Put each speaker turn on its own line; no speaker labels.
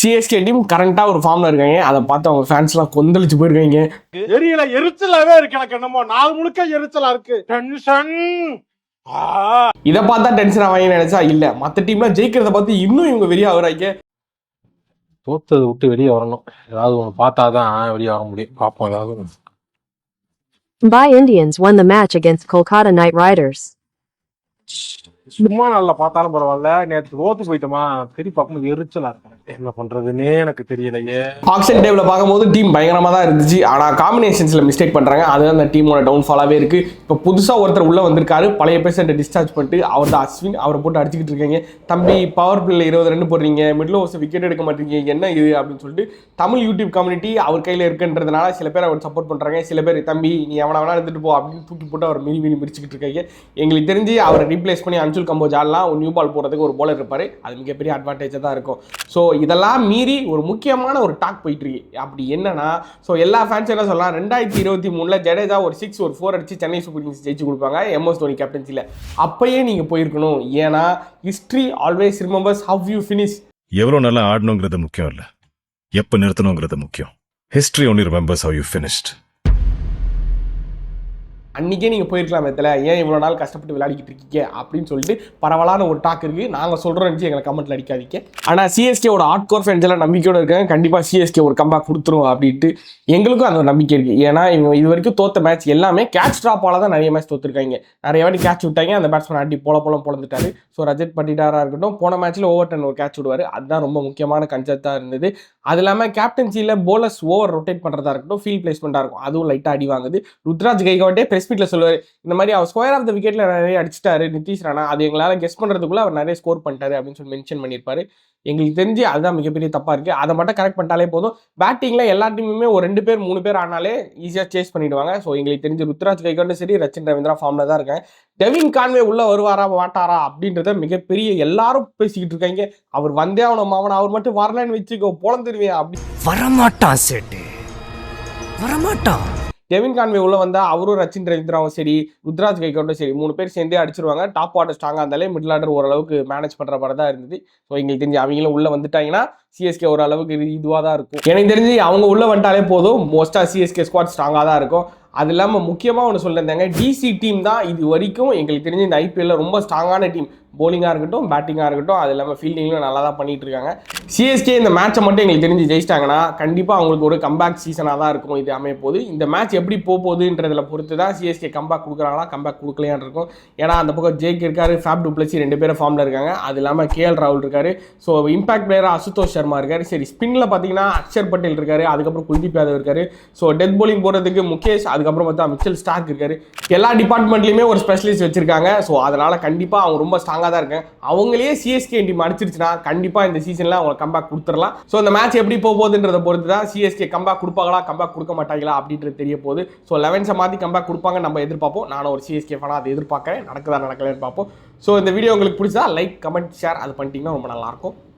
CSK team கரண்டா ஒரு ஃபார்ம்ல இருக்காங்க. அதை பார்த்து அவங்க ஃபேன்ஸ்லாம் கொந்தளிச்சு போயிருக்காங்க.
தெரியல, எரிச்சலாவே இருக்கு எனக்கு. என்னமோ நாள் முழுக்க எரிச்சலா இருக்கு. டென்ஷன்.
இதை பார்த்தா டென்ஷன் ஆவாங்க நினைச்சா இல்ல, மற்ற டீம்லாம் ஜெயிக்கிறத பார்த்து இன்னும் இவங்க வெளியே ஆகுறாங்க.
தோத்ததை விட்டு வெளியே வரணும். ஏதாவது ஒன்று பார்த்தாதான் வெளியே வர முடியும். பார்ப்போம் ஏதாவது.
Mumbai Indians won the match against Kolkata Knight Riders.
சும்மா நல்லா பார்த்தாலும் பரவாயில்ல. நேற்று தோத்து போயிட்டோமா, சரி பார்க்கும்போது எரிச்சலா இருக்கு. என்ன பண்றதுன்னே எனக்கு தெரியலையே.
ஆக்ஷன் டேபிள்ல பார்க்கும்போது டீம் பயங்கரமா தான் இருந்துச்சு. ஆனா காம்பினேஷன்ஸ்ல மிஸ்டேக் பண்றாங்க. அதுதான் அந்த டீமோட டவுன்ஃபாலாவே இருக்கு. இப்போ புதுசா ஒருத்தர் உள்ள வந்திருக்காரு, பழைய பேஷண்ட்டை டிஸ்சார்ஜ் பண்ணிட்டு. அவர் தான் அஸ்வின். அவரை போட்டு அடிச்சுக்கிட்டு இருக்காங்க. தம்பி பவர் பிளேல 20 ரன் போடுறீங்க, மிடில் ஓவர்ஸ் விக்கெட் எடுக்க மாட்டீங்க, என்ன இது அப்படின்னு சொல்லிட்டு தமிழ் யூடியூப் கம்யூனிட்டி அவர் கையில இருக்குன்றதுனால சில பேர் அவர் சப்போர்ட் பண்றாங்க. சில பேர் தம்பி நீ எவனா வேணா இருந்துட்டு போ அப்படின்னு தூக்கி போட்டு அவர் மினி மிரிச்சுக்கிட்டு இருக்காங்க. எங்களுக்கு தெரிஞ்சு அவரை ரீப்ளேஸ் பண்ணி அன்சுல் கம்போஜ் ஆடலாம். ஒரு நியூ பால் போடுறதுக்கு ஒரு பவுலர் இருப்பாரு. அது மிகப்பெரிய அட்வான்டேஜாக தான் இருக்கும். ஸோ இதெல்லாம் மீறி ஒரு முக்கியமான ஒரு டாக் போயிட்டு இருக்கு. அப்படி என்னன்னா, ஸோ எல்லா ஃபேன்ஸ் என்ன சொல்லலாம், 2023 ஜடேஜா ஒரு 6 ஒரு 4 அடிச்சு சென்னை சூப்பர் கிங்ஸ் ஜெயிச்சு கொடுப்பாங்க MS தோனி கேப்டன்சியில். அப்பயே நீங்கள் போயிருக்கணும். ஏன்னா history always remembers how you finish.
எவ்வளோ நல்லா ஆடணுங்கிறது முக்கியம் இல்லை, எப்போ நிறுத்தணுங்கிறது முக்கியம். History only remembers how you finished.
அன்றைக்கே நீங்கள் போயிருக்கலாம் இடத்துல, ஏன் இவ்வளோ நாள் கஷ்டப்பட்டு விளையாடிக்கிட்டு இருக்கீங்க அப்படின்னு சொல்லிட்டு பரவலான ஒரு டாக் இருக்குது. நாங்கள் சொல்கிறோம் எங்களை கமெண்ட்டில் அடிக்காதீங்க. ஆனால் சிஎஸ்கேவோட ஹார்ட் கோர் ஃபேன்ஸ் எல்லாம் நம்பிக்கையோடு இருக்காங்க. கண்டிப்பாக சிஎஸ்கே ஒரு கம்பேக் கொடுத்துரும் அப்படின்ட்டு எங்களுக்கும் அந்த ஒரு நம்பிக்கை இருக்குது. ஏன்னா இவங்க இது வரைக்கும் தோத்த மேட்ச் எல்லாமே கேட்ச் ட்ராப்பால் தான் நிறைய மேட்ச் தோற்றுருக்காங்க. நிறைய வாட்டி கேட்ச் விட்டாங்க, அந்த பேட்ஸ்மேன் அடி பொழந்துட்டாரு. ஸோ ரஜத் பட்டிடாராக இருக்கட்டும், போன மேட்ச்சில் ஓவர் 10 ஒரு கேட்ச் விடுவார். அதுதான் ரொம்ப முக்கியமான கன்செப்டாக இருந்தது. அது இல்லாமல் கேப்டன்சியில் போலர்ஸ் ஓவர் ரொட்டேட் பண்ணுறதா இருக்கட்டும், ஃபீல்ட் பிளேஸ்மெண்ட்டாக இருக்கும், அதுவும் லைட்டாக அடி வாங்குது. ருத்ராஜ் கைக்வாட்டே பிரஸ் மீட்ல சொல்லுவார், இந்த மாதிரி அவர் ஸ்கொயர் ஆஃப் த விக்கெட்ல நிறைய அடிச்சிட்டாரு நிதிஷ் ராணா, அது எங்களால் கெஸ் பண்ணுறதுக்குள்ள அவர் நிறைய ஸ்கோர் பண்ணிட்டாரு அப்படின்னு சொல்லி மென்ஷன் பண்ணியிருப்பாரு. எங்களுக்கு தெரிஞ்சு அதுதான் மிகப்பெரிய தப்பாக இருக்குது. அதை மட்டும் கரெக்ட் பண்ணிட்டாலே போதும். பேட்டிங்கில் எல்லா டீமுமே ஒரு 2 பேர் 3 பேர் ஆனாலே ஈஸியாக சேஸ் பண்ணிடுவாங்க. ஸோ எங்களுக்கு தெரிஞ்சு ருத்ராஜ் கைக்வாட்டும் சரி, ரச்சின் ரவீந்திரா ஃபார்மில் தான் இருக்காங்க. டெவின் கான்வே உள்ளே வருவாரா மாட்டாரா அப்படின்றத மிகப்பெரிய எல்லாரும் பேசிக்கிட்டு இருக்காங்க. அவர் வந்தே அவனை மாவன, அவர் மட்டும் வரலன்னு வச்சுக்கோ பொழந்துருவேன் அப்படி.
வரமாட்டான் சேட்டு, வரமாட்டான்.
டெவின் கான்வே உள்ள வந்தால் அவரும் ரச்சின் ரவீந்திராவும் சரி, ருத்ராஜ் கைக்வாட்டும் சரி, 3 பேர் சேர்ந்தே அடிச்சிருவாங்க. டாப் ஆர்டர் ஸ்ட்ராங்காக இருந்தாலே மிடில் ஆர்டர் ஓரளவுக்கு மேனேஜ் பண்ணுற மாதிரி தான் இருந்தது. ஸோ எங்களுக்கு தெரிஞ்சு அவங்களும் உள்ளே வந்துட்டாங்கன்னா சிஎஸ்கே ஓரளவுக்கு இதுவாக தான் இருக்கும். எனக்கு தெரிஞ்சு அவங்க உள்ளே வந்துட்டாலே போதும், மோஸ்ட்டாக சிஎஸ்கே ஸ்குவாட் ஸ்ட்ராங்காக தான் இருக்கும். அது இல்லாமல் முக்கியமாக ஒன்று சொல்லியிருந்தாங்க, டிசி டீம் தான் இது வரைக்கும் எங்களுக்கு தெரிஞ்சு இந்த ஐபிஎல்ல ரொம்ப ஸ்ட்ராங்கான டீம். போலிங்காக இருக்கட்டும், பேட்டிங்காக இருக்கட்டும், அது இல்லாமல் ஃபீல்டிங்லும் நல்லா தான் பண்ணிட்டு இருக்காங்க. சிஎஸ்கே இந்த மேட்சை மட்டும் எங்களுக்கு தெரிஞ்சு ஜெயிச்சிட்டாங்கன்னா கண்டிப்பாக அவங்களுக்கு ஒரு கம்பேக் சீசனாக தான் இருக்கும் இது அமைய போகுது. இந்த மேட்ச் எப்படி போகுதுன்றதில் பொறுத்து தான் சிஎஸ்கே கம்பேக் கொடுக்குறாங்களா கம்பேக் கொடுக்கலையான்னு இருக்கும். ஏன்னா அந்த பக்கம் ஜேக் இருக்காரு, ஃபேப் டுப்ளசி 2 பேரும் ஃபார்மில் இருக்காங்க. அது இல்லாமல் KL ராகுல் இருக்காரு. ஸோ இம்பாக்ட் பிளேயராக அசுதோஷ் சர்மா இருக்காரு. சரி, ஸ்பின்னில் பார்த்தீங்கன்னா அக்ஷர் பட்டேல் இருக்காரு, அதுக்கப்புறம் குல்தீப் யாதவ் இருக்காரு. ஸோ டெத் போலிங் போடுறதுக்கு முகேஷ், அதுக்கப்புறம் பார்த்தா மிச்சல் ஸ்டார்க் இருக்காரு. எல்லா டிபார்ட்மெண்ட்லையுமே ஒரு ஸ்பெஷலிஸ்ட் வச்சிருக்காங்க. ஸோ அதனால் கண்டிப்பாக அவங்க ரொம்ப ஸ்ட்ராங்காக தான் இருக்காங்க. அவங்களே சிஎஸ்கே டீம் அடிச்சிருச்சுன்னா கண்டிப்பாக இந்த சீசனில் அவங்க கம்பேக் கொடுத்துடலாம். ஸோ இந்த மேட்ச் எப்படி போகுதுன்றதை பொறுத்து தான் சிஎஸ்கே கம்பேக் கொடுப்பாங்களா கம்பேக் கொடுக்க மாட்டாங்களா அப்படின்றது தெரிய போகுது. ஸோ 11 மாற்றி கம்பேக் கொடுப்பாங்க நம்ம எதிர்பார்ப்போம். நானும் ஒரு சிஎஸ்கே ஃபேனாக அதை எதிர்பார்க்குறேன். நடக்கலன்னு பார்ப்போம். ஸோ இந்த வீடியோ உங்களுக்கு பிடிச்சா லைக், கமெண்ட், ஷேர் அது பண்ணிட்டீங்கன்னா ரொம்ப நல்லாயிருக்கும்.